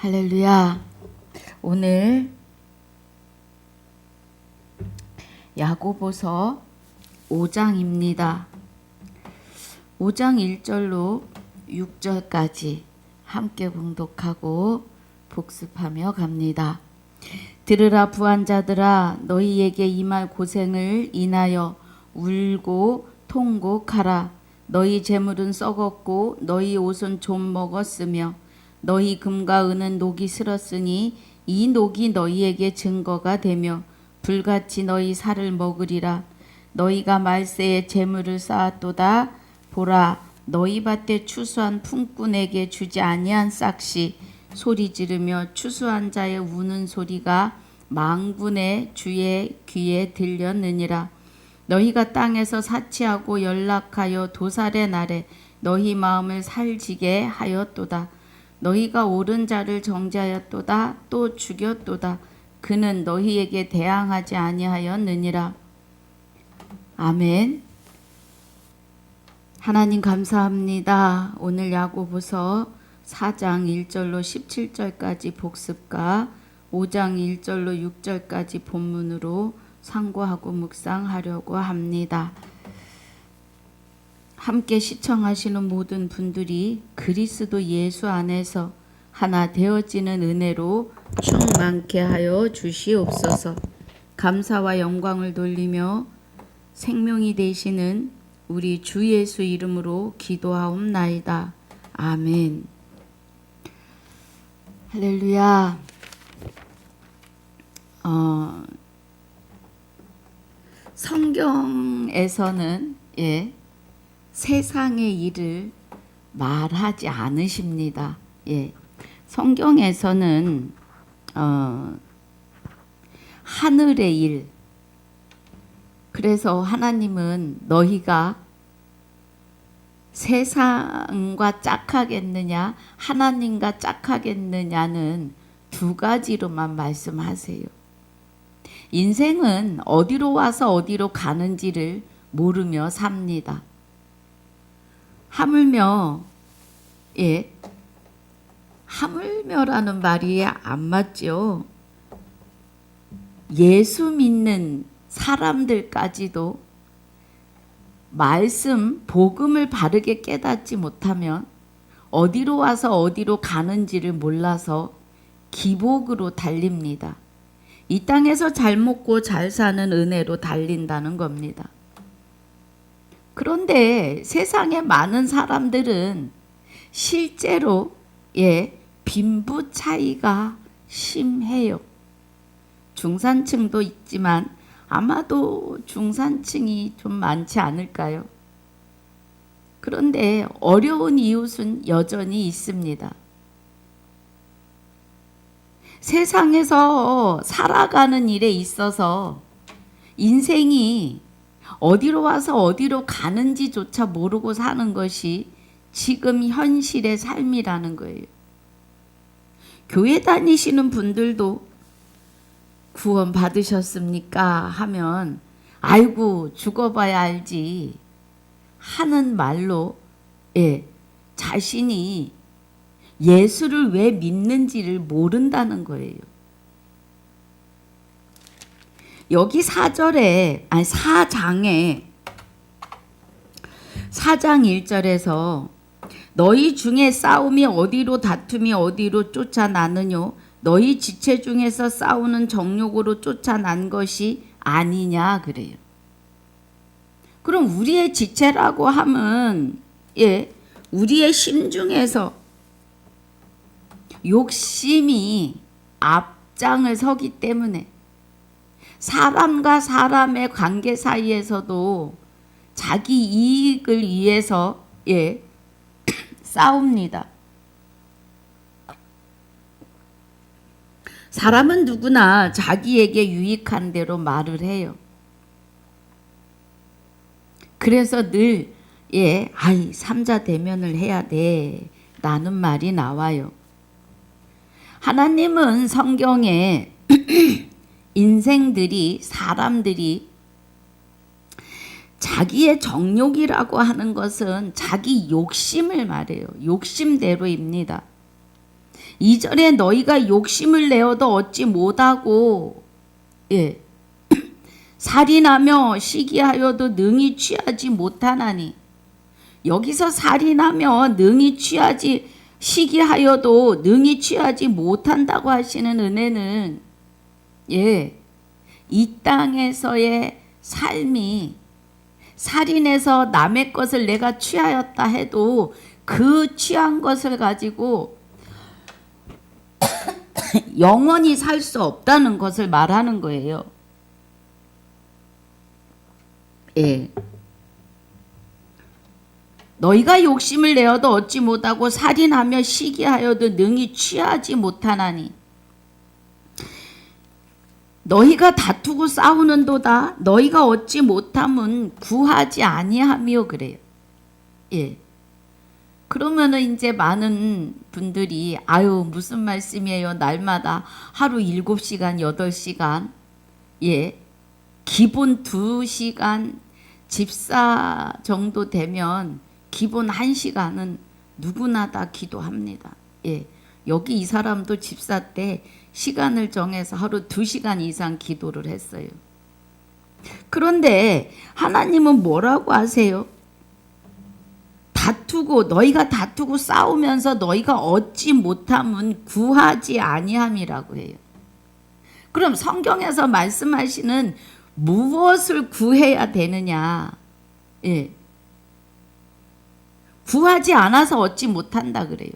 할렐루야. 오늘 야고보서 5장입니다. 5장 1절로 6절까지 함께 봉독하고 복습하며 갑니다. 들으라 부한자들아, 너희에게 임할 고생을 인하여 울고 통곡하라. 너희 재물은 썩었고 너희 옷은 좀 먹었으며 너희 금과 은은 녹이 슬었으니 이 녹이 너희에게 증거가 되며 불같이 너희 살을 먹으리라. 너희가 말세에 재물을 쌓았도다. 보라, 너희 밭에 추수한 품꾼에게 주지 아니한 싹시 소리 지르며 추수한 자의 우는 소리가 망군의 주의 귀에 들렸느니라. 너희가 땅에서 사치하고 연락하여 도살의 날에 너희 마음을 살지게 하였도다. 너희가 옳은 자를 정죄하였도다. 또 죽였도다. 그는 너희에게 대항하지 아니하였느니라. 아멘. 하나님 감사합니다. 오늘 야고보서 4장 1절로 17절까지 복습과 5장 1절로 6절까지 본문으로 상고하고 묵상하려고 합니다. 함께 시청하시는 모든 분들이 그리스도 예수 안에서 하나 되어지는 은혜로 충만케 하여 주시옵소서. 감사와 영광을 돌리며 생명이 되시는 우리 주 예수 이름으로 기도하옵나이다. 아멘. 할렐루야. 성경에서는 세상의 일을 말하지 않으십니다. 성경에서는 하늘의 일, 그래서 하나님은 너희가 세상과 짝하겠느냐 하나님과 짝하겠느냐는 두 가지로만 말씀하세요. 인생은 어디로 와서 어디로 가는지를 모르며 삽니다. 하물며라는 말이 안 맞죠. 예수 믿는 사람들까지도 말씀, 복음을 바르게 깨닫지 못하면 어디로 와서 어디로 가는지를 몰라서 기복으로 달립니다. 이 땅에서 잘 먹고 잘 사는 은혜로 달린다는 겁니다. 그런데 세상에 많은 사람들은 실제로 빈부 차이가 심해요. 중산층도 있지만 아마도 중산층이 좀 많지 않을까요? 그런데 어려운 이웃은 여전히 있습니다. 세상에서 살아가는 일에 있어서 인생이 어디로 와서 어디로 가는지조차 모르고 사는 것이 지금 현실의 삶이라는 거예요. 교회 다니시는 분들도 구원 받으셨습니까? 하면 아이고 죽어봐야 알지 하는 말로 자신이 예수를 왜 믿는지를 모른다는 거예요. 여기 4장에 4장 1절에서 너희 중에 싸움이 어디로 다툼이 어디로 쫓아나느뇨 너희 지체 중에서 싸우는 정욕으로 쫓아난 것이 아니냐 그래요. 그럼 우리의 지체라고 하면 우리의 심중에서 욕심이 앞장을 서기 때문에 사람과 사람의 관계 사이에서도 자기 이익을 위해서 싸웁니다. 사람은 누구나 자기에게 유익한 대로 말을 해요. 그래서 늘 삼자 대면을 해야 돼 라는 말이 나와요. 하나님은 성경에 사람들이 자기의 정욕이라고 하는 것은 자기 욕심을 말해요. 욕심대로입니다. 2절에 너희가 욕심을 내어도 얻지 못하고 예. 살인하며 시기하여도 능히 취하지 못하나니 여기서 살인하며 능히 취하지 시기하여도 능히 취하지 못한다고 하시는 은혜는 예. 이 땅에서의 삶이 살인해서 남의 것을 내가 취하였다 해도 그 취한 것을 가지고 영원히 살 수 없다는 것을 말하는 거예요. 예. 너희가 욕심을 내어도 얻지 못하고 살인하며 시기하여도 능히 취하지 못하나니 너희가 다투고 싸우는도다 너희가 얻지 못함은 구하지 아니하며 그래요. 예. 그러면은 이제 많은 분들이 아유 무슨 말씀이에요. 날마다 하루 7시간 8시간 예. 기본 2시간 집사 정도 되면 기본 1시간은 누구나 다 기도합니다. 예. 여기 이 사람도 집사 때 시간을 정해서 하루 2시간 이상 기도를 했어요. 그런데 하나님은 뭐라고 하세요? 너희가 다투고 싸우면서 너희가 얻지 못함은 구하지 아니함이라고 해요. 그럼 성경에서 말씀하시는 무엇을 구해야 되느냐? 예. 구하지 않아서 얻지 못한다 그래요.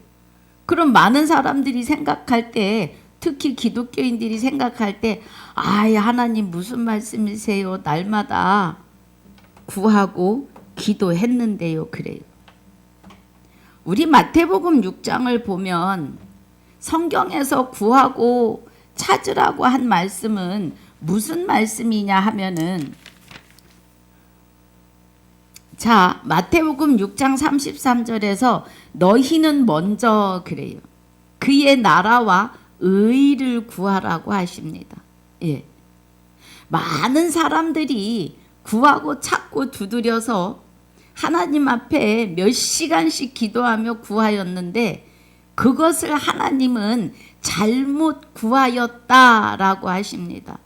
그럼 많은 사람들이 생각할 때 특히 기독교인들이 생각할 때 하나님 무슨 말씀이세요? 날마다 구하고 기도했는데요. 그래요. 우리 마태복음 6장을 보면 성경에서 구하고 찾으라고 한 말씀은 무슨 말씀이냐 하면은 자, 마태복음 6장 33절에서 너희는 먼저 그래요. 그의 나라와 의를 구하라고 하십니다. 예. 많은 사람들이 구하고 찾고 두드려서 하나님 앞에 몇 시간씩 기도하며 구하였는데 그것을 하나님은 잘못 구하였다라고 하십니다.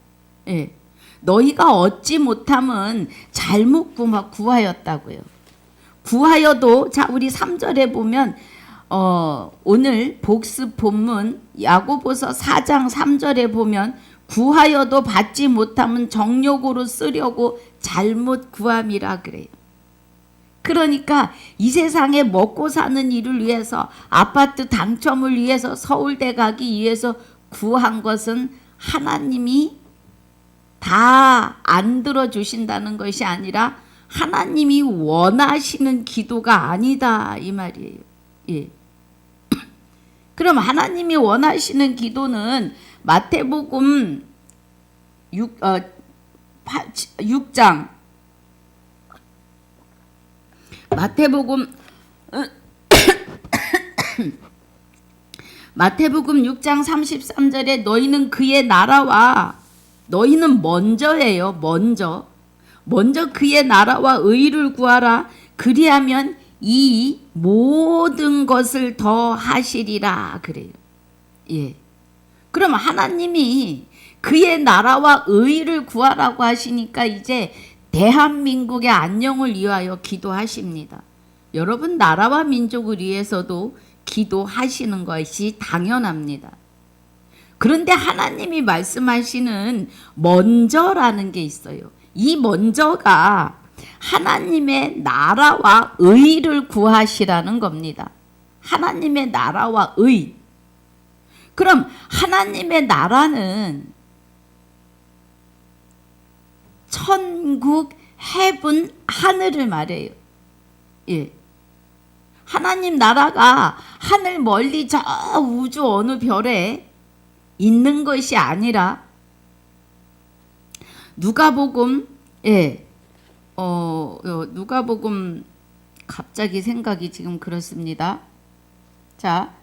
예. 너희가 얻지 못함은 잘못 구하였다고요. 구하여도 자 우리 3절에 보면 오늘 복습 본문 야고보서 4장 3절에 보면 구하여도 받지 못함은 정욕으로 쓰려고 잘못 구함이라 그래요. 그러니까 이 세상에 먹고 사는 일을 위해서 아파트 당첨을 위해서 서울대 가기 위해서 구한 것은 하나님이 다 안 들어주신다는 것이 아니라 하나님이 원하시는 기도가 아니다 이 말이에요. 예. 그럼 하나님이 원하시는 기도는 마태복음 6장 마태복음 6장 33절에 너희는 그의 나라와 너희는 먼저예요. 먼저 그의 나라와 의를 구하라. 그리하면 이 모든 것을 더 하시리라 그래요. 예. 그럼 하나님이 그의 나라와 의를 구하라고 하시니까 이제 대한민국의 안녕을 위하여 기도하십니다. 여러분 나라와 민족을 위해서도 기도하시는 것이 당연합니다. 그런데 하나님이 말씀하시는 먼저라는 게 있어요. 이 먼저가 하나님의 나라와 의를 구하시라는 겁니다. 하나님의 나라와 의. 그럼 하나님의 나라는 천국, 해분, 하늘을 말해요. 예. 하나님 나라가 하늘 멀리 저 우주 어느 별에 있는 것이 아니라 누가복음 누가복음 갑자기 생각이 지금 그렇습니다. 자,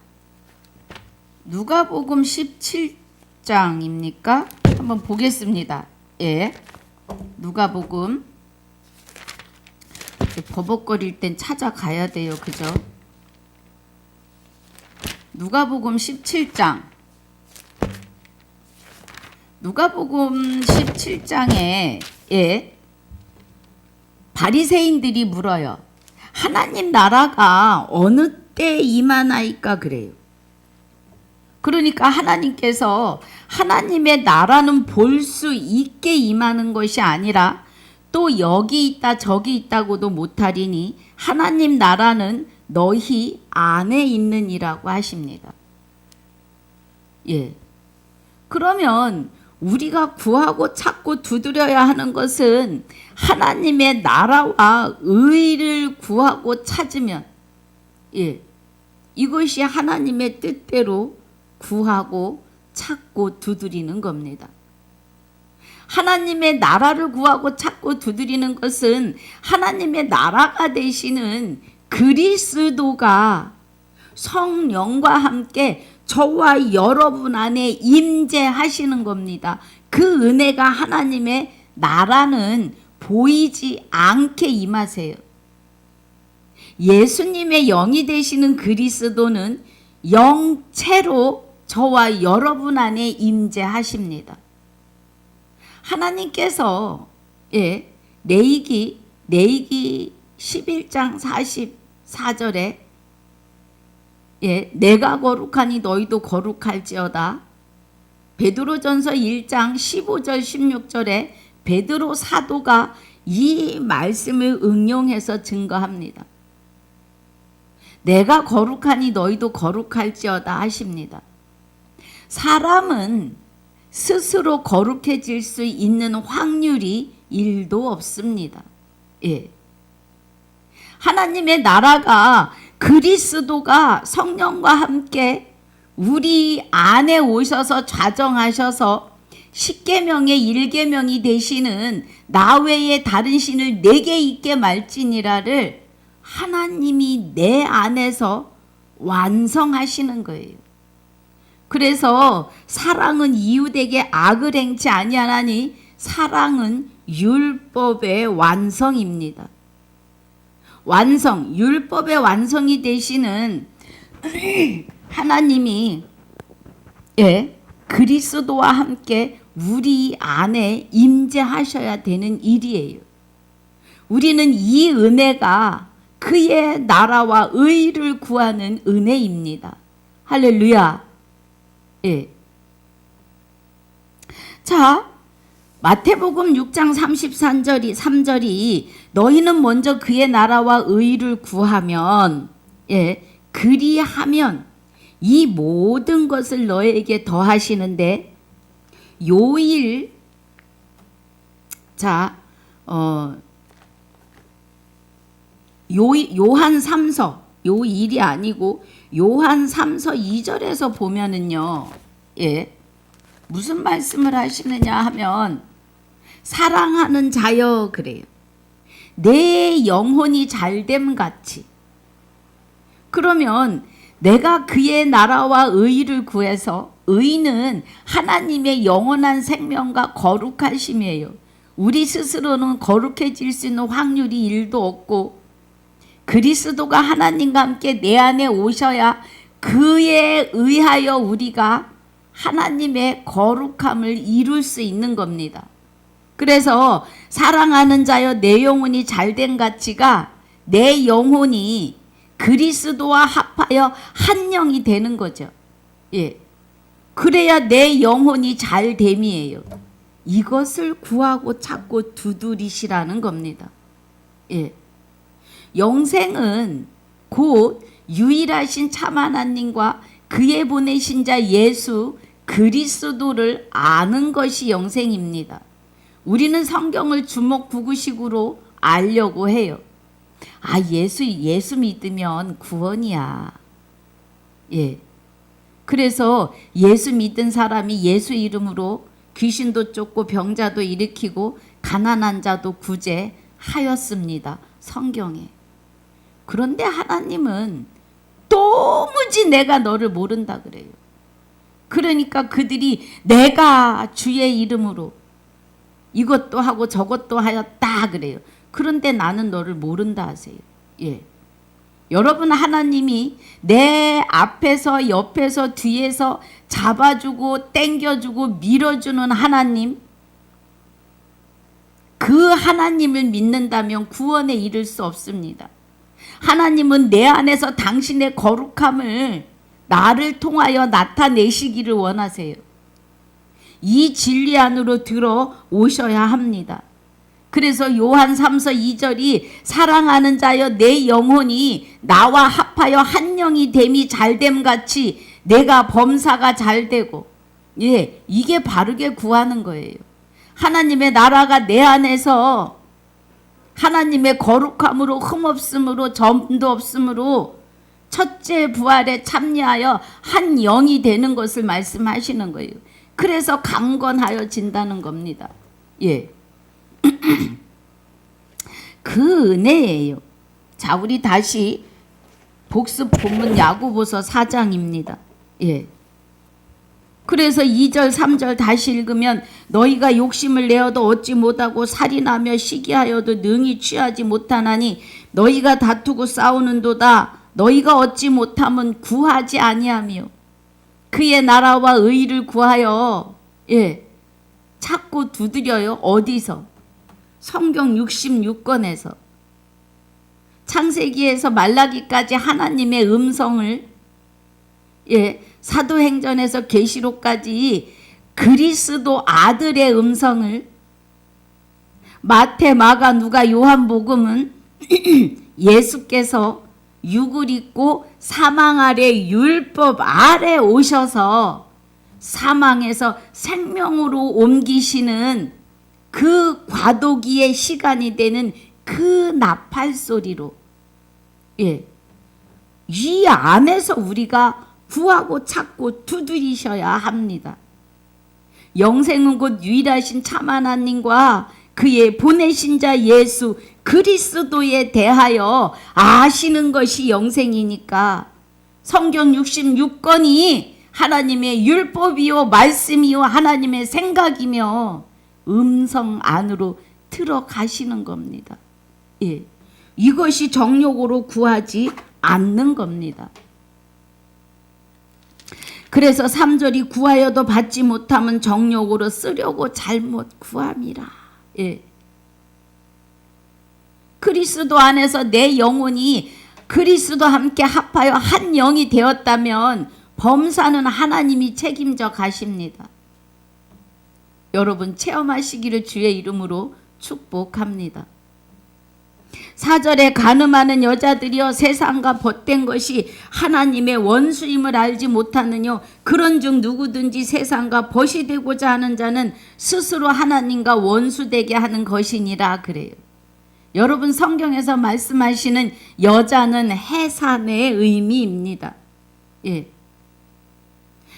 누가복음 17장입니까? 한번 보겠습니다. 예. 누가복음 버벅거릴 땐 찾아가야 돼요. 그죠? 누가복음 17장. 누가복음 17장에 바리새인들이 물어요. 하나님 나라가 어느 때 임하나이까 그래요. 그러니까 하나님께서 하나님의 나라는 볼 수 있게 임하는 것이 아니라 또 여기 있다 저기 있다고도 못하리니 하나님 나라는 너희 안에 있느니라고 하십니다. 예. 그러면 우리가 구하고 찾고 두드려야 하는 것은 하나님의 나라와 의를 구하고 찾으면 이것이 하나님의 뜻대로 구하고 찾고 두드리는 겁니다. 하나님의 나라를 구하고 찾고 두드리는 것은 하나님의 나라가 되시는 그리스도가 성령과 함께 저와 여러분 안에 임재하시는 겁니다. 그 은혜가 하나님의 나라는 보이지 않게 임하세요. 예수님의 영이 되시는 그리스도는 영체로 저와 여러분 안에 임재하십니다. 하나님께서 레위기 11장 44절에 내가 거룩하니 너희도 거룩할지어다. 베드로전서 1장 15절 16절에 베드로 사도가 이 말씀을 응용해서 증거합니다. 내가 거룩하니 너희도 거룩할지어다 하십니다. 사람은 스스로 거룩해질 수 있는 확률이 1도 없습니다. 하나님의 나라가 그리스도가 성령과 함께 우리 안에 오셔서 좌정하셔서 10계명의 1계명이 되시는 나 외에 다른 신을 내게 있게 말지니라를 하나님이 내 안에서 완성하시는 거예요. 그래서 사랑은 이웃에게 악을 행치 아니하나니 사랑은 율법의 완성입니다. 완성, 율법의 완성이 되시는 하나님이 그리스도와 함께 우리 안에 임재하셔야 되는 일이에요. 우리는 이 은혜가 그의 나라와 의를 구하는 은혜입니다. 할렐루야. 자, 마태복음 6장 33절이 너희는 먼저 그의 나라와 의를 구하면 그리하면 이 모든 것을 너에게 더하시는데 요일 요한 3서 요일이 아니고 요한 3서 2절에서 보면은요. 무슨 말씀을 하시느냐 하면 사랑하는 자여 그래요. 내 영혼이 잘됨 같이. 그러면 내가 그의 나라와 의를 구해서 의는 하나님의 영원한 생명과 거룩하심이에요. 우리 스스로는 거룩해질 수 있는 확률이 1도 없고 그리스도가 하나님과 함께 내 안에 오셔야 그에 의하여 우리가 하나님의 거룩함을 이룰 수 있는 겁니다. 그래서 사랑하는 자여 내 영혼이 잘된 가치가 내 영혼이 그리스도와 합하여 한 영이 되는 거죠. 그래야 내 영혼이 잘됨이에요. 이것을 구하고 찾고 두드리시라는 겁니다. 영생은 곧 유일하신 참 하나님과 그의 보내신 자 예수 그리스도를 아는 것이 영생입니다. 우리는 성경을 주먹구구식으로 알려고 해요. 예수 믿으면 구원이야. 그래서 예수 믿은 사람이 예수 이름으로 귀신도 쫓고 병자도 일으키고 가난한 자도 구제하였습니다. 성경에. 그런데 하나님은 도무지 내가 너를 모른다 그래요. 그러니까 그들이 내가 주의 이름으로 이것도 하고 저것도 하였다 그래요. 그런데 나는 너를 모른다 하세요. 여러분, 하나님이 내 앞에서 옆에서 뒤에서 잡아주고 땡겨주고 밀어주는 하나님, 그 하나님을 믿는다면 구원에 이를 수 없습니다. 하나님은 내 안에서 당신의 거룩함을 나를 통하여 나타내시기를 원하세요. 이 진리 안으로 들어오셔야 합니다. 그래서 요한 3서 2절이 사랑하는 자여 내 영혼이 나와 합하여 한 영이 됨이 잘됨 같이 내가 범사가 잘되고, 이게 바르게 구하는 거예요. 하나님의 나라가 내 안에서 하나님의 거룩함으로 흠없음으로 점도 없음으로 첫째 부활에 참여하여 한 영이 되는 것을 말씀하시는 거예요. 그래서 강건하여진다는 겁니다. 그 은혜예요. 자, 우리 다시 복습 본문 야고보서 4장입니다. 그래서 2절 3절 다시 읽으면 너희가 욕심을 내어도 얻지 못하고 살인하며 시기하여도 능히 취하지 못하나니 너희가 다투고 싸우는도다. 너희가 얻지 못하면 구하지 아니하며 그의 나라와 의를 구하여 찾고 두드려요. 어디서? 성경 66권에서 창세기에서 말라기까지 하나님의 음성을, 사도행전에서 계시록까지 그리스도 아들의 음성을, 마태, 마가, 누가, 요한복음은 예수께서 육을 입고 사망 아래 율법 아래 오셔서 사망에서 생명으로 옮기시는 그 과도기의 시간이 되는 그 나팔 소리로, 이 안에서 우리가 구하고 찾고 두드리셔야 합니다. 영생은 곧 유일하신 참 하나님과 그의 보내신 자 예수 그리스도에 대하여 아시는 것이 영생이니까 성경 66권이 하나님의 율법이요 말씀이요 하나님의 생각이며 음성 안으로 들어가시는 겁니다. 이것이 정욕으로 구하지 않는 겁니다. 그래서 3절이 구하여도 받지 못하면 정욕으로 쓰려고 잘못 구함이라. 그리스도 안에서 내 영혼이 그리스도와 함께 합하여 한 영이 되었다면 범사는 하나님이 책임져 가십니다. 여러분 체험하시기를 주의 이름으로 축복합니다. 4절에 가늠하는 여자들이여 세상과 벗된 것이 하나님의 원수임을 알지 못하느뇨. 그런즉 누구든지 세상과 벗이 되고자 하는 자는 스스로 하나님과 원수되게 하는 것이니라 그래요. 여러분 성경에서 말씀하시는 여자는 해산의 의미입니다.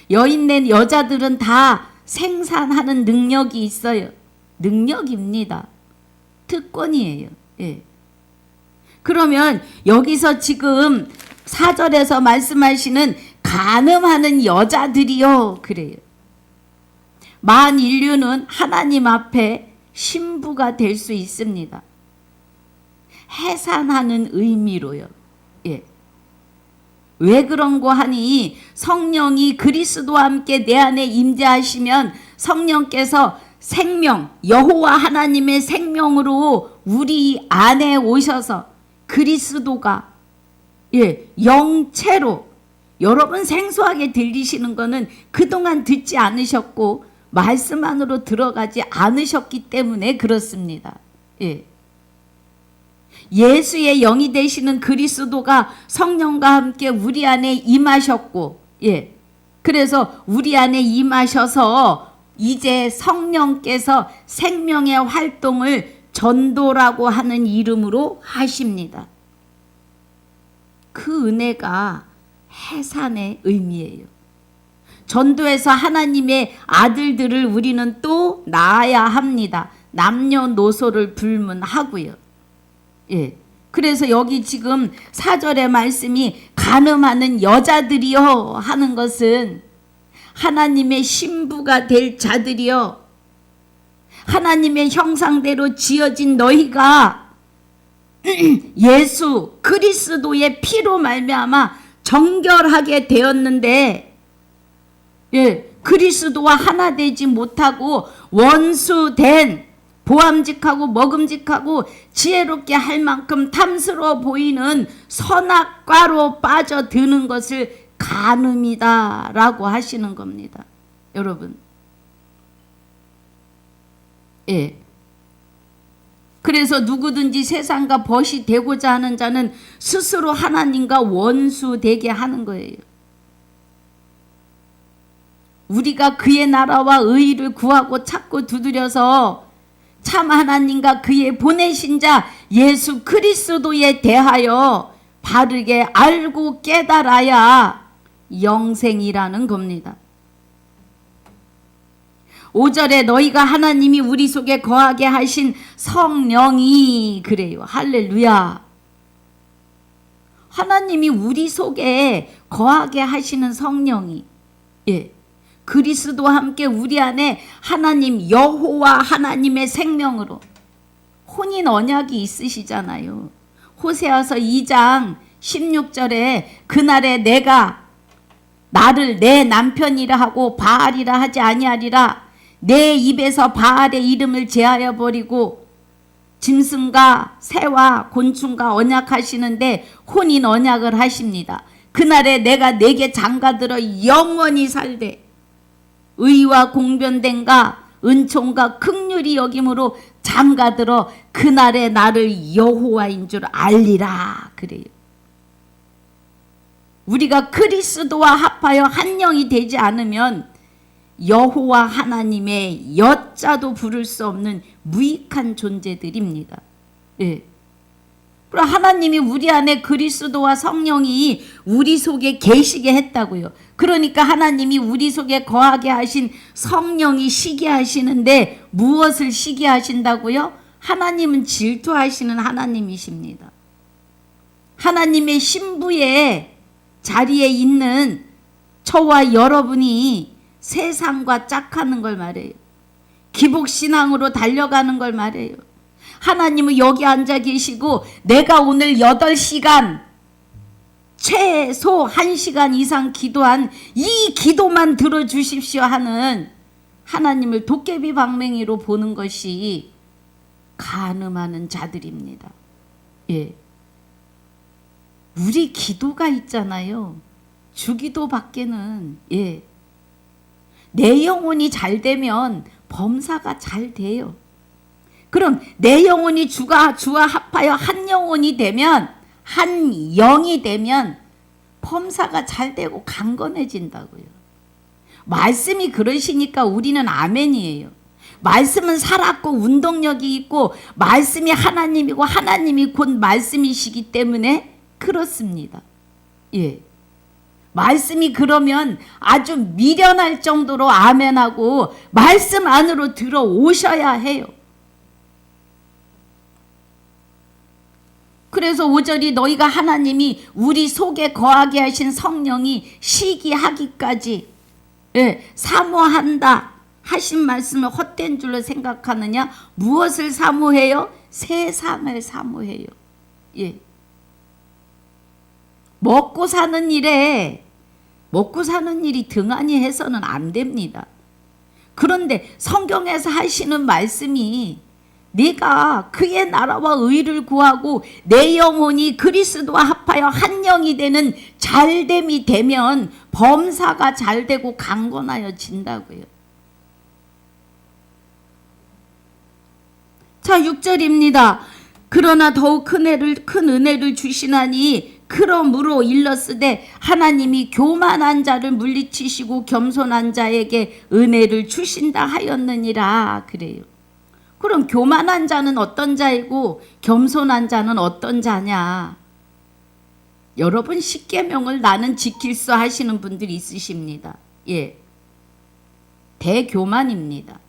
여인된 여자들은 다 생산하는 능력이 있어요. 능력입니다. 특권이에요. 그러면 여기서 지금 4절에서 말씀하시는 간음하는 여자들이요 그래요. 만 인류는 하나님 앞에 신부가 될 수 있습니다. 해산하는 의미로요. 왜 그런 거 하니 성령이 그리스도와 함께 내 안에 임재하시면 성령께서 생명, 여호와 하나님의 생명으로 우리 안에 오셔서 그리스도가 영체로, 여러분 생소하게 들리시는 거는 그동안 듣지 않으셨고 말씀 안으로 들어가지 않으셨기 때문에 그렇습니다. 예수의 영이 되시는 그리스도가 성령과 함께 우리 안에 임하셨고, 그래서 우리 안에 임하셔서 이제 성령께서 생명의 활동을 전도라고 하는 이름으로 하십니다. 그 은혜가 해산의 의미예요. 전도에서 하나님의 아들들을 우리는 또 낳아야 합니다. 남녀노소를 불문하고요. 그래서 여기 지금 4절의 말씀이 간음하는 여자들이요 하는 것은 하나님의 신부가 될 자들이요, 하나님의 형상대로 지어진 너희가 예수 그리스도의 피로 말미암아 정결하게 되었는데, 그리스도와 하나 되지 못하고 원수된, 보암직하고 먹음직하고 지혜롭게 할 만큼 탐스러워 보이는 선악과로 빠져드는 것을 간음이다 라고 하시는 겁니다. 여러분, 그래서 누구든지 세상과 벗이 되고자 하는 자는 스스로 하나님과 원수되게 하는 거예요. 우리가 그의 나라와 의의를 구하고 찾고 두드려서 참 하나님과 그의 보내신 자 예수 그리스도에 대하여 바르게 알고 깨달아야 영생이라는 겁니다. 5절에 너희가 하나님이 우리 속에 거하게 하신 성령이, 그래요. 할렐루야. 하나님이 우리 속에 거하게 하시는 성령이, 그리스도와 함께 우리 안에 하나님 여호와 하나님의 생명으로, 혼인 언약이 있으시잖아요. 호세아서 2장 16절에 그날에 내가 나를 내 남편이라 하고 바알이라 하지 아니하리라. 내 입에서 바알의 이름을 제하여 버리고 짐승과 새와 곤충과 언약하시는데 혼인 언약을 하십니다. 그날에 내가 내게 장가들어 영원히 살되 의와 공변됨과 은총과 긍휼이 여김으로 장가들어 그날에 나를 여호와인 줄 알리라. 그래요. 우리가 그리스도와 합하여 한 영이 되지 않으면 여호와 하나님의 여자도 부를 수 없는 무익한 존재들입니다. 그럼 하나님이 우리 안에 그리스도와 성령이 우리 속에 계시게 했다고요. 그러니까 하나님이 우리 속에 거하게 하신 성령이 시기하시는데 무엇을 시기하신다고요? 하나님은 질투하시는 하나님이십니다. 하나님의 신부의 자리에 있는 저와 여러분이 세상과 짝하는 걸 말해요. 기복신앙으로 달려가는 걸 말해요. 하나님은 여기 앉아 계시고 내가 오늘 8시간 최소 1시간 이상 기도한 이 기도만 들어주십시오 하는 하나님을 도깨비 방맹이로 보는 것이 간음하는 자들입니다. 우리 기도가 있잖아요. 주기도 밖에는 내 영혼이 잘 되면 범사가 잘 돼요. 그럼 내 영혼이 주와 합하여 한 영혼이 되면, 한 영이 되면 범사가 잘 되고 강건해진다고요. 말씀이 그러시니까 우리는 아멘이에요. 말씀은 살았고 운동력이 있고 말씀이 하나님이고 하나님이 곧 말씀이시기 때문에 그렇습니다. 말씀이 그러면 아주 미련할 정도로 아멘하고 말씀 안으로 들어오셔야 해요. 그래서 5절이 너희가 하나님이 우리 속에 거하게 하신 성령이 시기하기까지 사모한다 하신 말씀을 헛된 줄로 생각하느냐? 무엇을 사모해요? 세상을 사모해요. 먹고 사는 일이 등한히 해서는 안 됩니다. 그런데 성경에서 하시는 말씀이 네가 그의 나라와 의를 구하고 내 영혼이 그리스도와 합하여 한 영이 되는 잘됨이 되면 범사가 잘되고 강건하여 진다고요. 자, 6절입니다. 그러나 더욱 큰 은혜를 주시나니 그러므로 일렀으되 하나님이 교만한 자를 물리치시고 겸손한 자에게 은혜를 주신다 하였느니라. 그래요. 그럼 교만한 자는 어떤 자이고 겸손한 자는 어떤 자냐? 여러분, 십계명을 나는 지킬 수 하시는 분들이 있으십니다. 대교만입니다.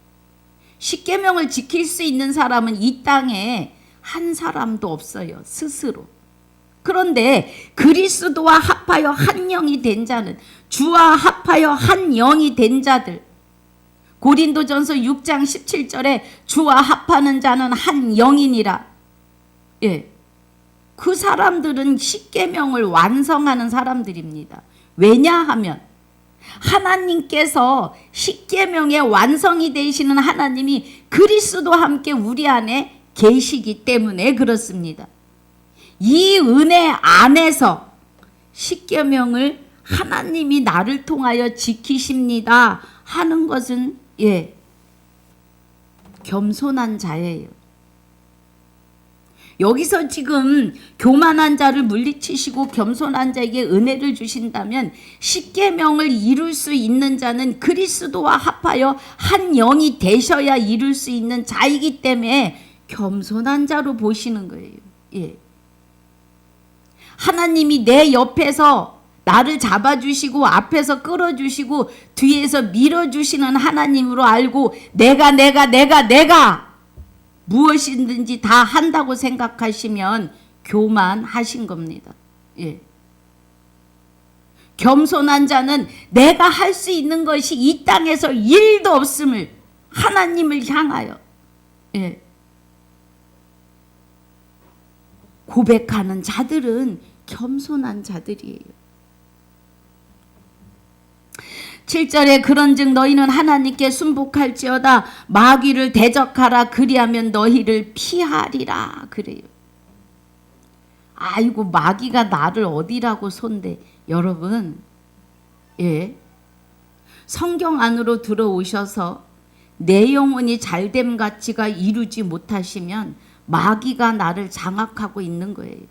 십계명을 지킬 수 있는 사람은 이 땅에 한 사람도 없어요. 스스로. 그런데 그리스도와 합하여 한 영이 된 자는, 주와 합하여 한 영이 된 자들, 고린도전서 6장 17절에 주와 합하는 자는 한 영이니라. 그 사람들은 십계명을 완성하는 사람들입니다. 왜냐하면 하나님께서 십계명의 완성이 되시는 하나님이 그리스도와 함께 우리 안에 계시기 때문에 그렇습니다. 이 은혜 안에서 십계명을 하나님이 나를 통하여 지키십니다 하는 것은 겸손한 자예요. 여기서 지금 교만한 자를 물리치시고 겸손한 자에게 은혜를 주신다면 십계명을 이룰 수 있는 자는 그리스도와 합하여 한 영이 되셔야 이룰 수 있는 자이기 때문에 겸손한 자로 보시는 거예요. 하나님이 내 옆에서 나를 잡아주시고 앞에서 끌어주시고 뒤에서 밀어주시는 하나님으로 알고 내가 무엇이든지 다 한다고 생각하시면 교만하신 겁니다. 겸손한 자는 내가 할 수 있는 것이 이 땅에서 일도 없음을 하나님을 향하여 고백하는 자들은 겸손한 자들이에요. 7절에 그런즉 너희는 하나님께 순복할지어다 마귀를 대적하라 그리하면 너희를 피하리라 그래요. 아이고 마귀가 나를 어디라고 손대. 여러분 성경 안으로 들어오셔서 내 영혼이 잘됨 가치가 이루지 못하시면 마귀가 나를 장악하고 있는 거예요.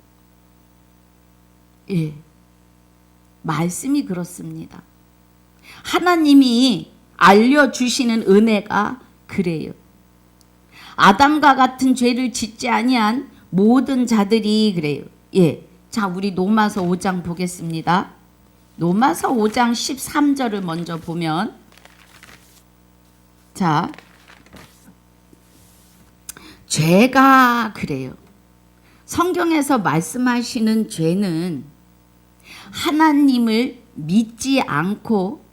말씀이 그렇습니다. 하나님이 알려주시는 은혜가 그래요. 아담과 같은 죄를 짓지 아니한 모든 자들이 그래요. 자, 우리 로마서 5장 보겠습니다. 로마서 5장 13절을 먼저 보면, 자, 죄가 그래요. 성경에서 말씀하시는 죄는 하나님을 믿지 않고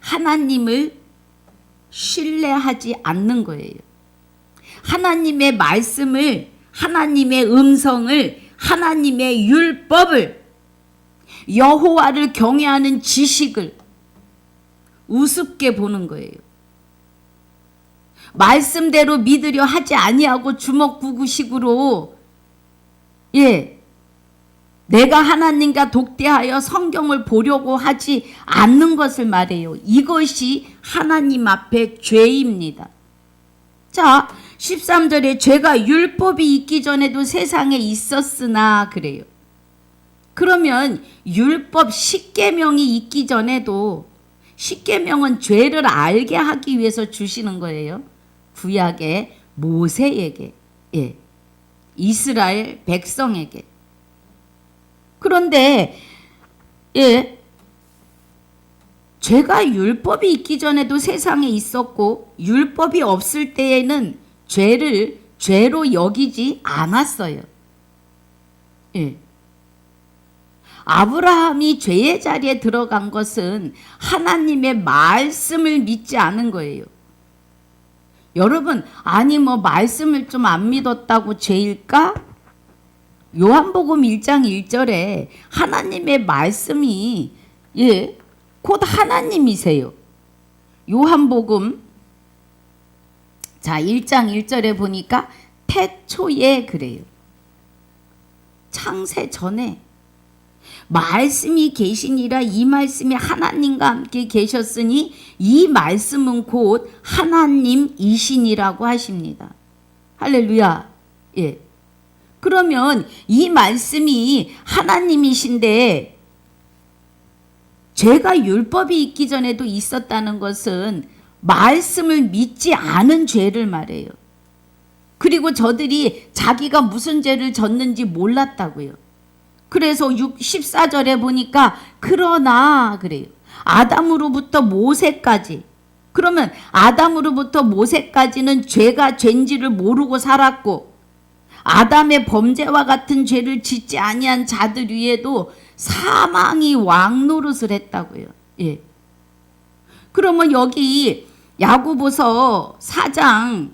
하나님을 신뢰하지 않는 거예요. 하나님의 말씀을, 하나님의 음성을, 하나님의 율법을, 여호와를 경외하는 지식을 우습게 보는 거예요. 말씀대로 믿으려 하지 아니하고 주먹구구식으로 내가 하나님과 독대하여 성경을 보려고 하지 않는 것을 말해요. 이것이 하나님 앞에 죄입니다. 자, 13절에 죄가 율법이 있기 전에도 세상에 있었으나 그래요. 그러면 율법 십계명이 있기 전에도 십계명은 죄를 알게 하기 위해서 주시는 거예요. 구약의 모세에게, 이스라엘 백성에게. 그런데 죄가 율법이 있기 전에도 세상에 있었고 율법이 없을 때에는 죄를 죄로 여기지 않았어요. 아브라함이 죄의 자리에 들어간 것은 하나님의 말씀을 믿지 않은 거예요. 여러분, 아니 뭐 말씀을 좀 안 믿었다고 죄일까? 요한복음 1장 1절에 하나님의 말씀이 곧 하나님이세요. 요한복음 자 1장 1절에 보니까 태초에 그래요. 창세 전에 말씀이 계시니라. 이 말씀이 하나님과 함께 계셨으니 이 말씀은 곧 하나님이시니라고 하십니다. 할렐루야. 그러면 이 말씀이 하나님이신데 죄가 율법이 있기 전에도 있었다는 것은 말씀을 믿지 않은 죄를 말해요. 그리고 저들이 자기가 무슨 죄를 졌는지 몰랐다고요. 그래서 14절에 보니까 그러나 그래요. 아담으로부터 모세까지. 그러면 아담으로부터 모세까지는 죄가 죄인지를 모르고 살았고 아담의 범죄와 같은 죄를 짓지 아니한 자들 위에도 사망이 왕노릇을 했다고요. 그러면 여기 야고보서 4장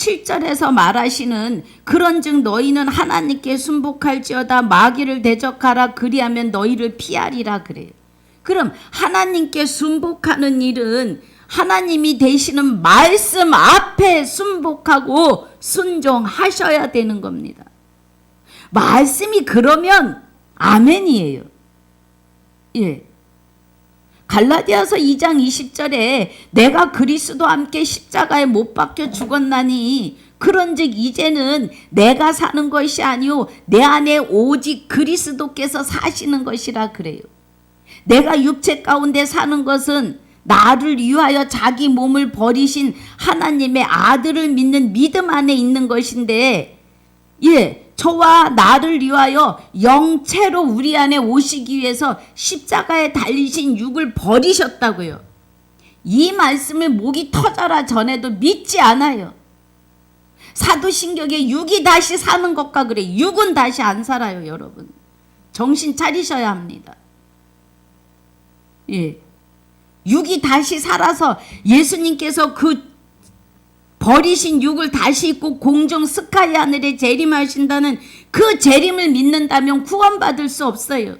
7절에서 말하시는 그런즉 너희는 하나님께 순복할지어다 마귀를 대적하라 그리하면 너희를 피하리라 그래요. 그럼 하나님께 순복하는 일은 하나님이 되시는 말씀 앞에 순복하고 순종하셔야 되는 겁니다. 말씀이 그러면 아멘이에요. 예. 갈라디아서 2장 20절에 내가 그리스도와 함께 십자가에 못 박혀 죽었나니 그런즉 이제는 내가 사는 것이 아니요 내 안에 오직 그리스도께서 사시는 것이라 그래요. 내가 육체 가운데 사는 것은 나를 위하여 자기 몸을 버리신 하나님의 아들을 믿는 믿음 안에 있는 것인데, 예, 저와 나를 위하여 영체로 우리 안에 오시기 위해서 십자가에 달리신 육을 버리셨다고요. 이 말씀을 목이 터져라 전에도 믿지 않아요. 사도신경에 육이 다시 사는 것과 그래. 육은 다시 안 살아요, 여러분. 정신 차리셔야 합니다. 예. 육이 다시 살아서 예수님께서 그 버리신 육을 다시 입고 공중 스카이 하늘에 재림하신다는 그 재림을 믿는다면 구원받을 수 없어요.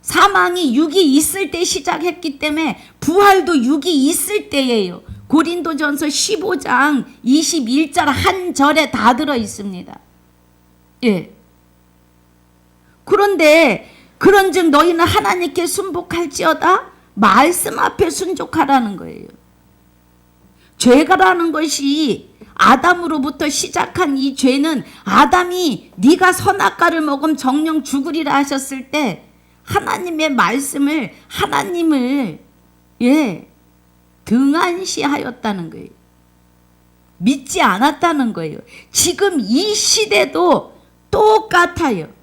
사망이 육이 있을 때 시작했기 때문에 부활도 육이 있을 때예요. 고린도전서 15장 21절 한 절에 다 들어 있습니다. 예. 그런데 그런즉 너희는 하나님께 순복할지어다 말씀 앞에 순종하라는 거예요. 죄가라는 것이 아담으로부터 시작한 이 죄는 아담이 네가 선악과를 먹으면 정령 죽으리라 하셨을 때 하나님의 말씀을 하나님을 등한시하였다는 거예요. 믿지 않았다는 거예요. 지금 이 시대도 똑같아요.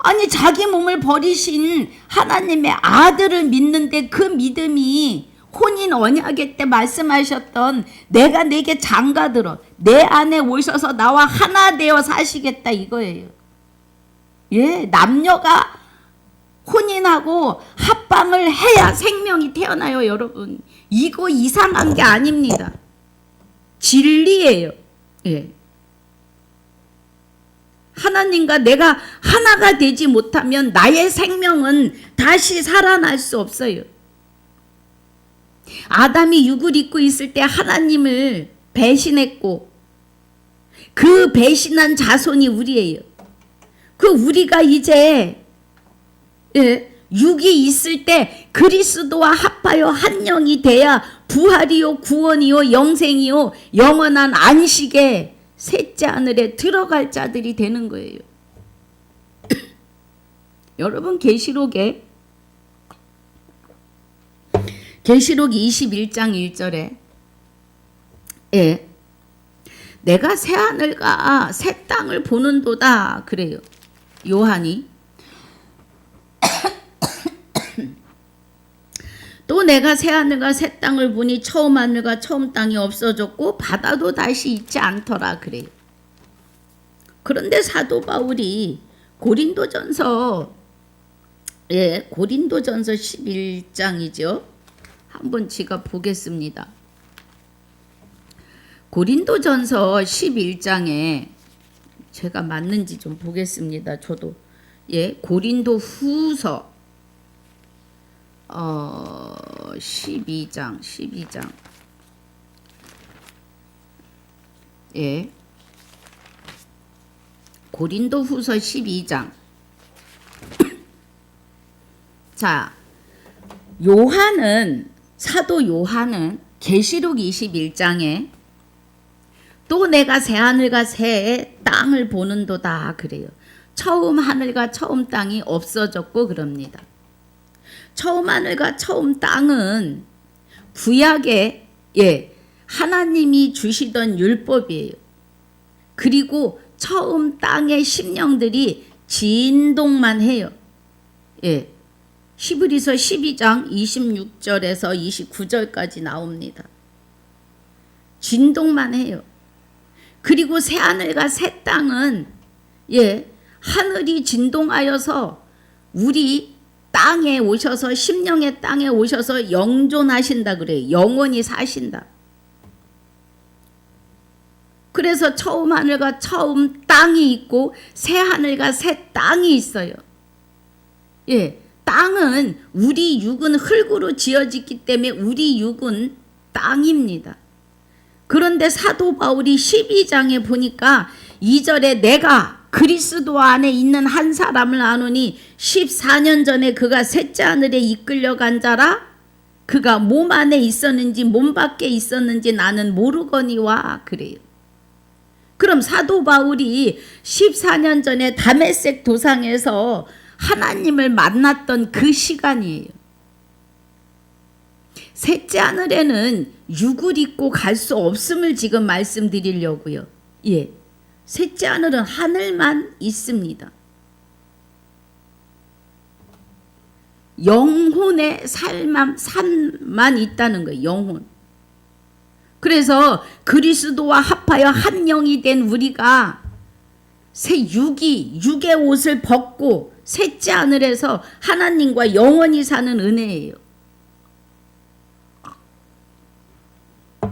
아니 자기 몸을 버리신 하나님의 아들을 믿는데 그 믿음이 혼인 언약의 때 말씀하셨던 내가 내게 장가들어 내 안에 오셔서 나와 하나 되어 사시겠다 이거예요. 예, 남녀가 혼인하고 합방을 해야 생명이 태어나요, 여러분. 이거 이상한 게 아닙니다. 진리예요. 예. 하나님과 내가 하나가 되지 못하면 나의 생명은 다시 살아날 수 없어요. 아담이 육을 입고 있을 때 하나님을 배신했고 그 배신한 자손이 우리예요. 그 우리가 이제 육이 있을 때 그리스도와 합하여 한 영이 돼야 부활이요 구원이요 영생이요 영원한 안식에 셋째 하늘에 들어갈 자들이 되는 거예요. 여러분 계시록에 계시록 21장 1절에 내가 새 하늘과 새 땅을 보는도다 그래요. 요한이 또 내가 새 하늘과 새 땅을 보니 처음 하늘과 처음 땅이 없어졌고 바다도 다시 있지 않더라 그래요. 그런데 사도 바울이 고린도전서 11장이죠. 한번 제가 보겠습니다. 고린도전서 11장에 제가 맞는지 좀 보겠습니다. 저도 고린도 후서 12장 고린도 후서 12장 자, 사도 요한은 계시록 21장에 또 내가 새 하늘과 새 땅을 보는도다 그래요. 처음 하늘과 처음 땅이 없어졌고 그럽니다. 처음 하늘과 처음 땅은 구약에 하나님이 주시던 율법이에요. 그리고 처음 땅의 심령들이 진동만 해요. 히브리서 12장 26절에서 29절까지 나옵니다. 진동만 해요. 그리고 새 하늘과 새 땅은 하늘이 진동하여서 우리 땅에 오셔서 심령의 땅에 오셔서 영존하신다 그래요. 영원히 사신다. 그래서 처음 하늘과 처음 땅이 있고 새 하늘과 새 땅이 있어요. 예, 땅은 우리 육은 흙으로 지어졌기 때문에 우리 육은 땅입니다. 그런데 사도 바울이 12장에 보니까 2절에 내가 그리스도 안에 있는 한 사람을 아노니 14년 전에 그가 셋째 하늘에 이끌려간 자라. 그가 몸 안에 있었는지 몸 밖에 있었는지 나는 모르거니와 그래요. 그럼 사도 바울이 14년 전에 다메섹 도상에서 하나님을 만났던 그 시간이에요. 셋째 하늘에는 육을 입고 갈 수 없음을 지금 말씀드리려고요. 예, 셋째 하늘은 하늘만 있습니다. 영혼의 삶만 있다는 거예요. 영혼. 그래서 그리스도와 합하여 한 영이 된 우리가 새 육의 옷을 벗고 셋째 하늘에서 하나님과 영원히 사는 은혜예요.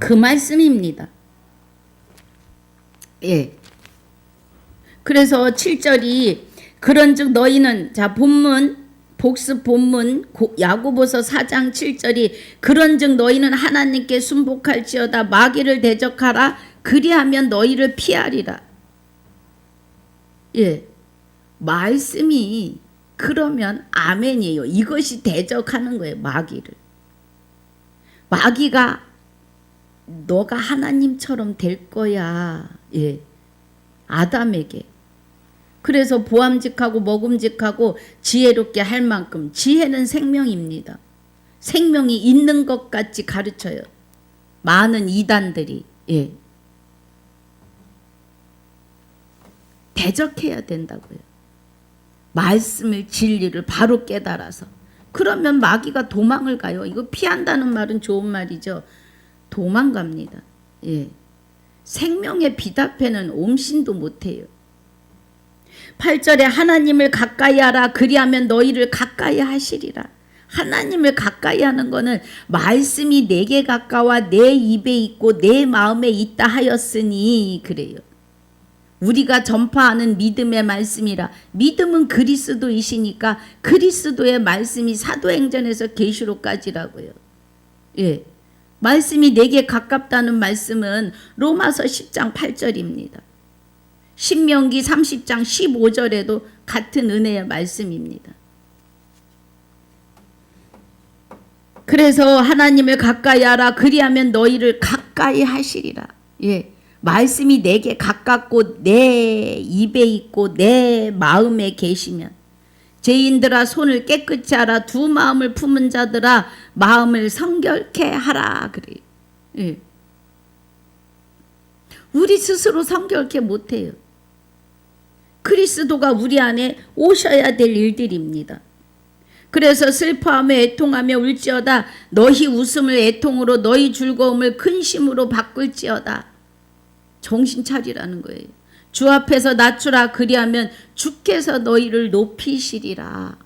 그 말씀입니다. 예. 그래서 7절이 그런즉 너희는 자 본문 복습 본문 야고보서 4장 7절이 그런즉 너희는 하나님께 순복할지어다 마귀를 대적하라 그리하면 너희를 피하리라. 예, 말씀이 그러면 아멘이에요. 이것이 대적하는 거예요. 마귀를. 마귀가 너가 하나님처럼 될 거야. 예, 아담에게. 그래서 보암직하고 먹음직하고 지혜롭게 할 만큼 지혜는 생명입니다. 생명이 있는 것 같이 가르쳐요. 많은 이단들이. 예. 대적해야 된다고요. 말씀을 진리를 바로 깨달아서. 그러면 마귀가 도망을 가요. 이거 피한다는 말은 좋은 말이죠. 도망갑니다. 예. 생명의 빛 앞에는 옴신도 못해요. 8절에 하나님을 가까이 하라 그리하면 너희를 가까이 하시리라. 하나님을 가까이 하는 거는 말씀이 내게 가까워 내 입에 있고 내 마음에 있다 하였으니 그래요. 우리가 전파하는 믿음의 말씀이라. 믿음은 그리스도이시니까 그리스도의 말씀이 사도행전에서 계시록까지라고요. 예, 말씀이 내게 가깝다는 말씀은 로마서 10장 8절입니다. 신명기 30장 15절에도 같은 은혜의 말씀입니다. 그래서 하나님을 가까이 하라 그리하면 너희를 가까이 하시리라. 예, 말씀이 내게 가깝고 내 입에 있고 내 마음에 계시면 죄인들아 손을 깨끗이 하라 두 마음을 품은 자들아 마음을 성결케 하라 그래요. 예. 우리 스스로 성결케 못해요. 그리스도가 우리 안에 오셔야 될 일들입니다. 그래서 슬퍼하며 애통하며 울지어다 너희 웃음을 애통으로 너희 즐거움을 근심으로 바꿀지어다. 정신 차리라는 거예요. 주 앞에서 낮추라 그리하면 주께서 너희를 높이시리라.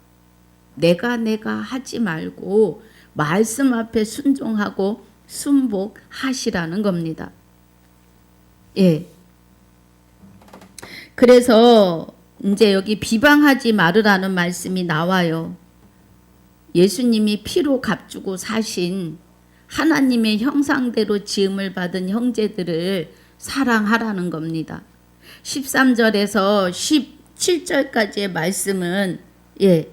내가 하지 말고 말씀 앞에 순종하고 순복하시라는 겁니다. 예. 그래서 이제 여기 비방하지 말으라는 말씀이 나와요. 예수님이 피로 값주고 사신 하나님의 형상대로 지음을 받은 형제들을 사랑하라는 겁니다. 13절에서 17절까지의 말씀은 예,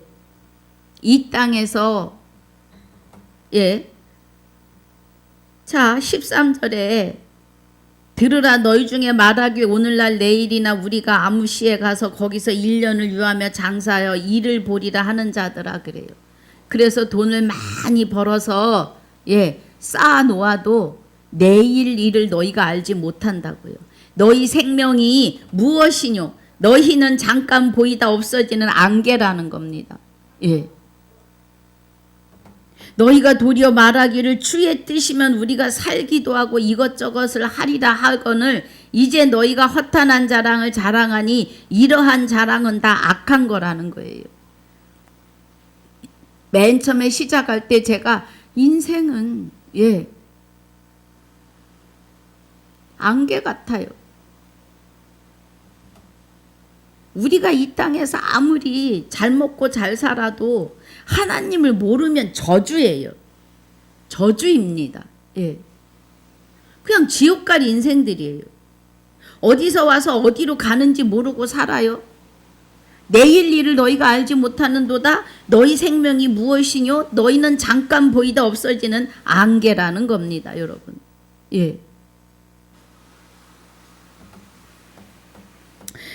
이 땅에서 예, 자 13절에 들으라 너희 중에 말하기 오늘날 내일이나 우리가 아무 시에 가서 거기서 1년을 유하며 장사하여 일을 보리라 하는 자들아 그래요. 그래서 돈을 많이 벌어서 예, 쌓아 놓아도 내일 일을 너희가 알지 못한다고요. 너희 생명이 무엇이뇨? 너희는 잠깐 보이다 없어지는 안개라는 겁니다. 예. 너희가 도리어 말하기를 주의 뜻이면 우리가 살기도 하고 이것저것을 하리라 하거늘 이제 너희가 허탄한 자랑을 자랑하니 이러한 자랑은 다 악한 거라는 거예요. 맨 처음에 시작할 때 제가 인생은 안개 같아요. 우리가 이 땅에서 아무리 잘 먹고 잘 살아도 하나님을 모르면 저주예요. 저주입니다. 그냥 지옥 갈 인생들이에요. 어디서 와서 어디로 가는지 모르고 살아요. 내일 일을 너희가 알지 못하는도다. 너희 생명이 무엇이뇨? 너희는 잠깐 보이다 없어지는 안개라는 겁니다, 여러분.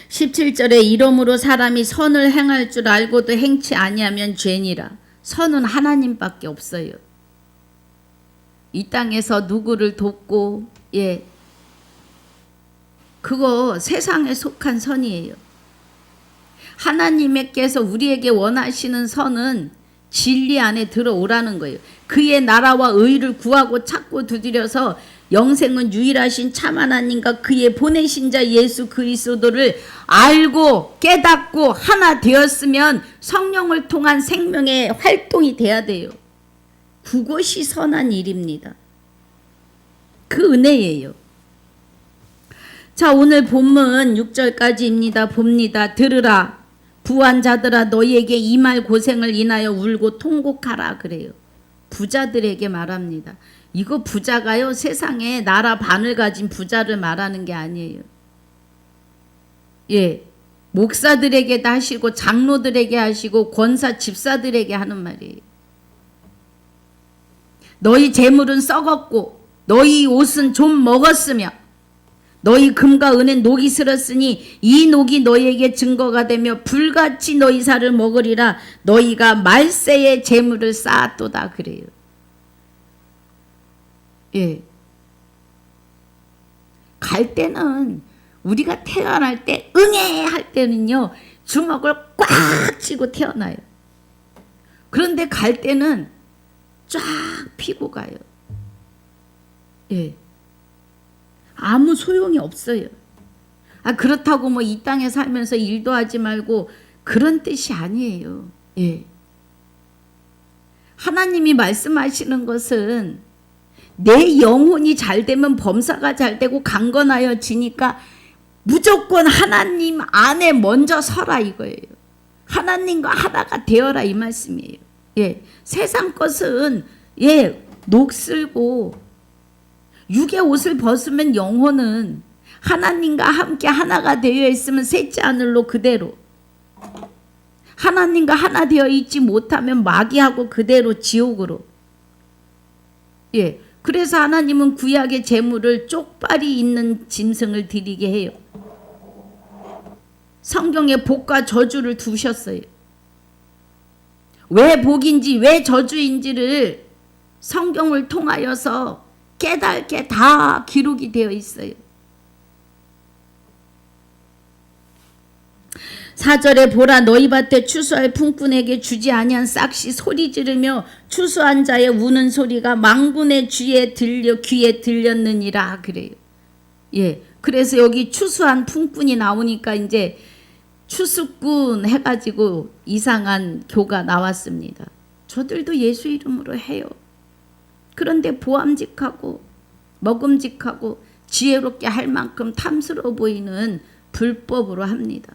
17절에 이러므로 사람이 선을 행할 줄 알고도 행치 아니하면 죄니라. 선은 하나님밖에 없어요. 이 땅에서 누구를 돕고 그거 세상에 속한 선이에요. 하나님께서 우리에게 원하시는 선은 진리 안에 들어오라는 거예요. 그의 나라와 의를 구하고 찾고 두드려서 영생은 유일하신 참 하나님과 그의 보내신 자 예수 그리스도를 알고 깨닫고 하나 되었으면 성령을 통한 생명의 활동이 돼야 돼요. 그것이 선한 일입니다. 그 은혜예요. 자, 오늘 본문 6절까지입니다. 봅니다. 들으라. 부한 자들아 너희에게 이 말 고생을 인하여 울고 통곡하라 그래요. 부자들에게 말합니다. 이거 부자가요 세상에 나라 반을 가진 부자를 말하는 게 아니에요. 목사들에게도 하시고 장로들에게 하시고 권사 집사들에게 하는 말이에요. 너희 재물은 썩었고 너희 옷은 좀 먹었으며 너희 금과 은은 녹이 슬었으니 이 녹이 너희에게 증거가 되며 불같이 너희 살을 먹으리라. 너희가 말세의 재물을 쌓았도다 그래요. 갈 때는 우리가 태어날 때 응애 할 때는요 주먹을 꽉 쥐고 태어나요. 그런데 갈 때는 쫙 피고 가요. 아무 소용이 없어요. 그렇다고 뭐 이 땅에 살면서 일도 하지 말고 그런 뜻이 아니에요. 하나님이 말씀하시는 것은 내 영혼이 잘 되면 범사가 잘 되고 강건하여 지니까 무조건 하나님 안에 먼저 서라 이거예요. 하나님과 하나가 되어라 이 말씀이에요. 세상 것은 녹슬고 육의 옷을 벗으면 영혼은 하나님과 함께 하나가 되어 있으면 셋째 하늘로 그대로, 하나님과 하나 되어 있지 못하면 마귀하고 그대로 지옥으로. 그래서 하나님은 구약의 제물을 쪽발이 있는 짐승을 드리게 해요. 성경에 복과 저주를 두셨어요. 왜 복인지 왜 저주인지를 성경을 통하여서 깨닫게 다 기록이 되어 있어요. 4절에 보라 너희 밭에 추수할 품꾼에게 주지 아니한 싹시 소리 지르며 추수한 자의 우는 소리가 망군의 귀에 들렸느니라 그래요. 그래서 여기 추수한 품꾼이 나오니까 이제 추수꾼 해가지고 이상한 교가 나왔습니다. 저들도 예수 이름으로 해요. 그런데 보암직하고 먹음직하고 지혜롭게 할 만큼 탐스러워 보이는 불법으로 합니다.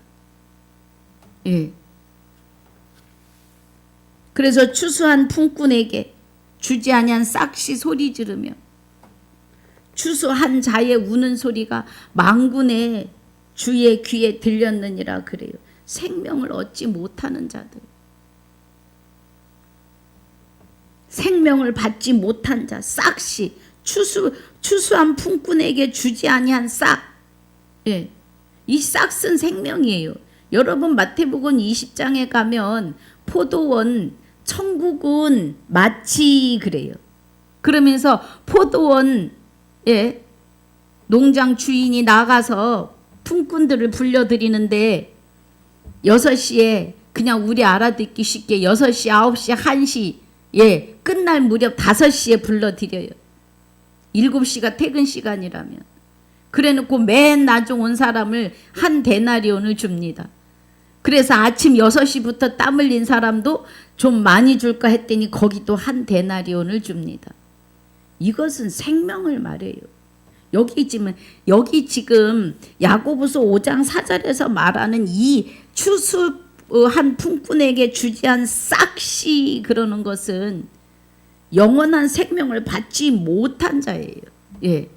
그래서 추수한 품꾼에게 주지 아니한 싹시 소리 지르며 추수한 자의 우는 소리가 망군의 주의 귀에 들렸느니라 그래요. 생명을 얻지 못하는 자들, 생명을 받지 못한 자, 싹시 추수한 품꾼에게 주지 아니한 싹. 이 싹은 생명이에요. 여러분 마태복음 20장에 가면 포도원 천국은 마치 그래요. 그러면서 포도원 농장 주인이 나가서 품꾼들을 불려드리는데 6시에 그냥 우리 알아듣기 쉽게 6시, 9시, 1시 끝날 무렵 5시에 불러드려요. 7시가 퇴근 시간이라면. 그래놓고 맨 나중 온 사람을 한 데나리온을 줍니다. 그래서 아침 6시부터 땀 흘린 사람도 좀 많이 줄까 했더니 거기도 한 데나리온을 줍니다. 이것은 생명을 말해요. 여기 지금 야고보서 5장 4절에서 말하는 이 추수한 품꾼에게 주지한 싹시 그러는 것은 영원한 생명을 받지 못한 자예요. 예.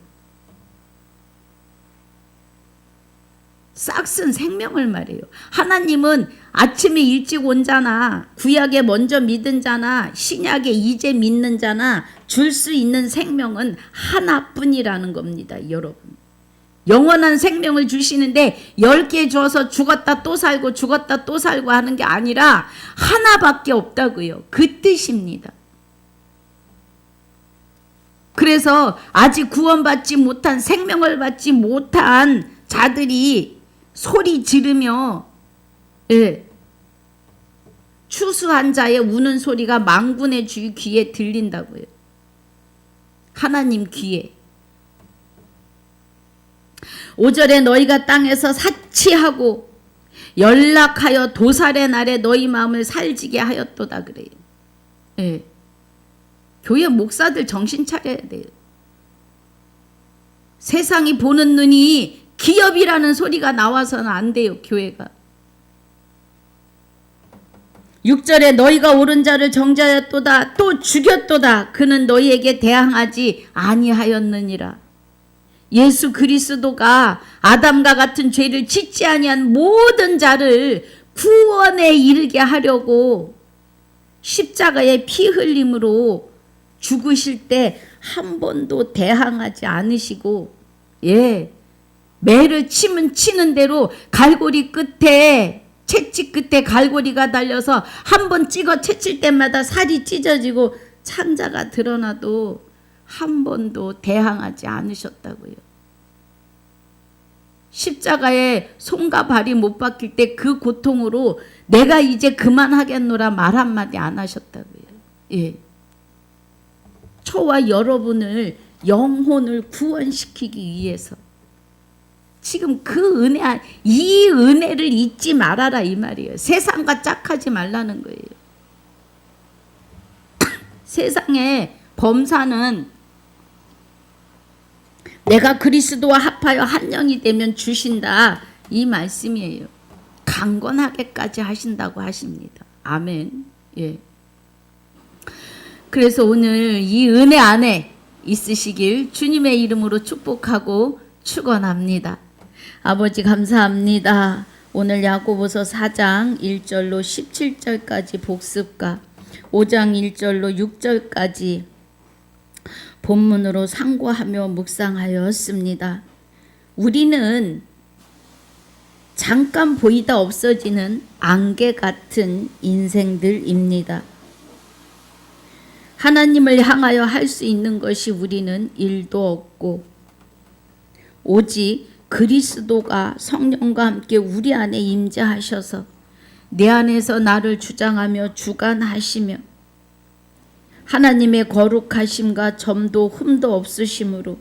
싹은 생명을 말해요. 하나님은 아침에 일찍 온 자나 구약에 먼저 믿은 자나 신약에 이제 믿는 자나 줄 수 있는 생명은 하나뿐이라는 겁니다. 여러분. 영원한 생명을 주시는데 10개 줘서 죽었다 또 살고 죽었다 또 살고 하는 게 아니라 하나밖에 없다고요. 그 뜻입니다. 그래서 아직 구원받지 못한 생명을 받지 못한 자들이 소리 지르며 추수한 자의 우는 소리가 만군의 주 귀에 들린다고요. 하나님 귀에. 5절에 너희가 땅에서 사치하고 연락하여 도살의 날에 너희 마음을 살지게 하였도다 그래요. 예. 교회 목사들 정신 차려야 돼요. 세상이 보는 눈이 기업이라는 소리가 나와서는 안 돼요. 교회가. 6절에 너희가 옳은 자를 정죄하였도다 또 죽였도다 그는 너희에게 대항하지 아니하였느니라. 예수 그리스도가 아담과 같은 죄를 짓지 아니한 모든 자를 구원에 이르게 하려고 십자가의 피 흘림으로 죽으실 때 한 번도 대항하지 않으시고 매를 치면 치는 대로 갈고리 끝에 채찍 끝에 갈고리가 달려서 한 번 찍어 채칠 때마다 살이 찢어지고 창자가 드러나도 한 번도 대항하지 않으셨다고요. 십자가에 손과 발이 못 박힐 때 그 고통으로 내가 이제 그만하겠노라 말 한마디 안 하셨다고요. 예. 저와 여러분을 영혼을 구원시키기 위해서 지금 그 은혜, 이 은혜를 잊지 말아라 이 말이에요. 세상과 짝하지 말라는 거예요. 세상에 범사는 내가 그리스도와 합하여 한 영이 되면 주신다 이 말씀이에요. 강건하게까지 하신다고 하십니다. 아멘. 예. 그래서 오늘 이 은혜 안에 있으시길 주님의 이름으로 축복하고 축원합니다. 아버지 감사합니다. 오늘 야고보서 4장 1절로 17절까지 복습과 5장 1절로 6절까지 본문으로 상고하며 묵상하였습니다. 우리는 잠깐 보이다 없어지는 안개 같은 인생들입니다. 하나님을 향하여 할 수 있는 것이 우리는 일도 없고 오직 그리스도가 성령과 함께 우리 안에 임재하셔서 내 안에서 나를 주장하며 주관하시며 하나님의 거룩하심과 점도 흠도 없으심으로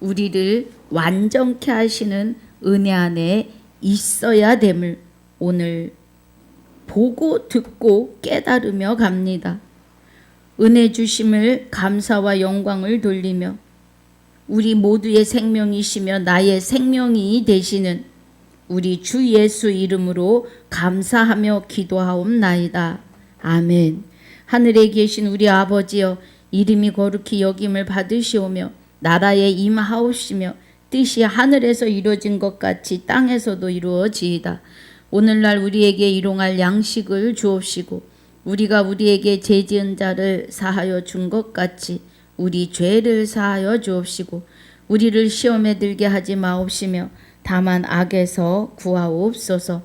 우리를 완전케 하시는 은혜 안에 있어야 됨을 오늘 보고 듣고 깨달으며 갑니다. 은혜 주심을 감사와 영광을 돌리며 우리 모두의 생명이시며 나의 생명이 되시는 우리 주 예수 이름으로 감사하며 기도하옵나이다. 아멘. 하늘에 계신 우리 아버지여 이름이 거룩히 여김을 받으시오며 나라에 임하옵시며 뜻이 하늘에서 이루어진 것 같이 땅에서도 이루어지이다. 오늘날 우리에게 일용할 양식을 주옵시고 우리가 우리에게 죄지은 자를 사하여 준 것 같이 우리 죄를 사하여 주옵시고 우리를 시험에 들게 하지 마옵시며 다만 악에서 구하옵소서.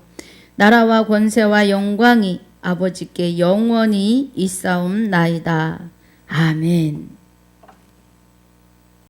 나라와 권세와 영광이 아버지께 영원히 있사옵나이다. 아멘.